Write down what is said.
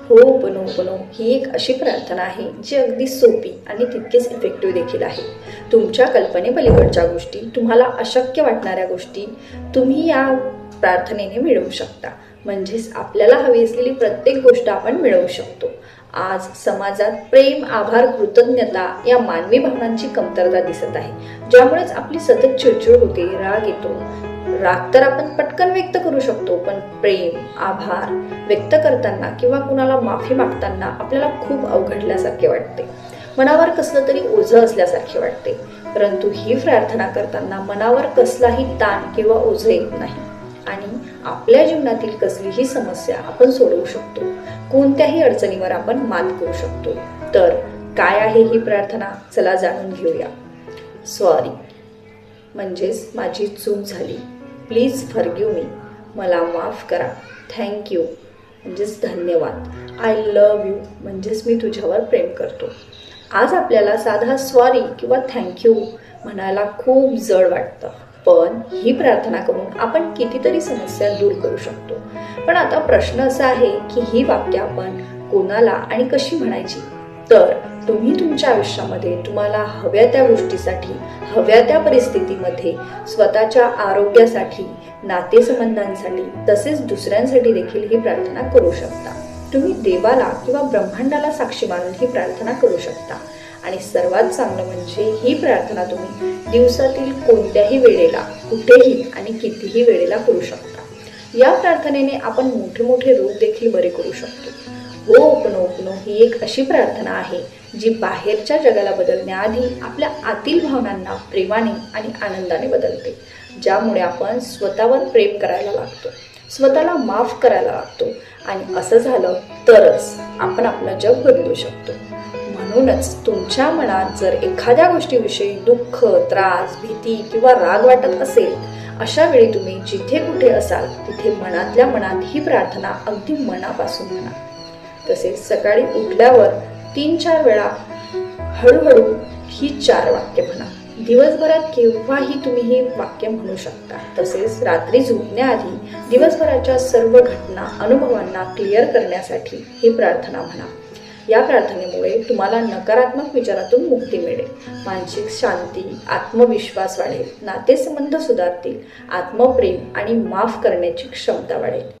हो'ओपोनोपोनो ही एक अशी प्रार्थना आहे जी अगदी सोपी आणि तितकीच इफेक्टिव्ह देखील आहे. तुमच्या कल्पनेपलीकडच्या गोष्टी, तुम्हाला अशक्य वाटणाऱ्या गोष्टी तुम्ही या प्रार्थनेने मिळवू शकता. म्हणजेच आपल्याला हवी असलेली प्रत्येक गोष्ट आपण मिळवू शकतो. आज समाजात प्रेम, आभार, कृतज्ञता या मानवी भावनांची कमतरता दिसत आहे, ज्यामुळेच आपली सतत चिडचिड होते, राग येतो. राग तर आपण पटकन व्यक्त करू शकतो, पण प्रेम, आभार व्यक्त करताना किंवा कुणाला माफी मागताना आपल्याला खूप अवघडल्यासारखे वाटते. मनावर कसलं तरी ओझं असल्यासारखे वाटते. परंतु ही प्रार्थना करताना मनावर कसलाही ताण किंवा ओझं येत नाही आणि आपल्या जीवनातील कसलीही समस्या आपण सोडवू शकतो. कोणत्याही अडचणीवर आपण मात करू शकतो. तर काय आहे ही प्रार्थना? चला जाणून घेऊया. सॉरी म्हणजेच माझी चूक झाली, प्लीज फॉरगिव्ह मी, मला माफ करा. थँक्यू म्हणजेच धन्यवाद. आय लव्ह यू म्हणजेच मी तुझ्यावर प्रेम करतो. आज आपल्याला साधा सॉरी किंवा थँक्यू म्हणायला खूप जड वाटतं, पण ही प्रार्थना करून आपण कितीतरी समस्या दूर करू शकतो. पण आता प्रश्न असा आहे की ही वाक्य आपण कोणाला आणि कशी म्हणायची? तर तुम्ही तुमच्या आयुष्यामध्ये तुम्हाला हव्या त्या गोष्टीसाठी, हव्या त्या परिस्थितीमध्ये, स्वतःच्या आरोग्यासाठी, नातेसंबंधांसाठी तसेच दुसऱ्यांसाठी देखील ही प्रार्थना करू शकता. तुम्ही देवाला किंवा ब्रह्मांडाला साक्षी मानून ही प्रार्थना करू शकता. आणि सर्वात चांगलं म्हणजे ही प्रार्थना तुम्ही दिवसातील कोणत्याही वेळेला, कुठेही आणि कितीही वेळेला करू शकता. या प्रार्थनेने आपण मोठे मोठे रोग देखील बरे करू शकतो. हो'ओपोनोपोनो ही एक अशी प्रार्थना आहे जी बाहेरच्या जगाला बदलण्याआधी आपल्या आतील भावनांना प्रेमाने आणि आनंदाने बदलते, ज्यामुळे आपण स्वतःवर प्रेम करायला लागतो, स्वतःला माफ करायला लागतो. आणि असं झालं तरच आपण आपलं जग बदलू शकतो. म्हणूनच तुमच्या मनात जर एखाद्या गोष्टीविषयी दुःख, त्रास, भीती किंवा राग वाटत असेल, अशा वेळी तुम्ही जिथे कुठे असाल तिथे मनातल्या मनात ही प्रार्थना अगदी मनापासून म्हणा. तसेच सकाळी उठल्यावर 3-4 वेळा हळूहळू ही 4 वाक्य म्हणा. दिवसभरात केव्हाही तुम्ही हे वाक्य म्हणू शकता. तसेच रात्री झोपण्याआधी दिवसभराच्या सर्व घटना, अनुभवांना क्लिअर करण्यासाठी ही प्रार्थना म्हणा. या प्रार्थनेमुळे तुम्हाला नकारात्मक विचारातून मुक्ती मिळेल, मानसिक शांती, आत्मविश्वास वाढेल, नातेसंबंध सुधारतील, आत्मप्रेम आणि माफ करण्याची क्षमता वाढेल.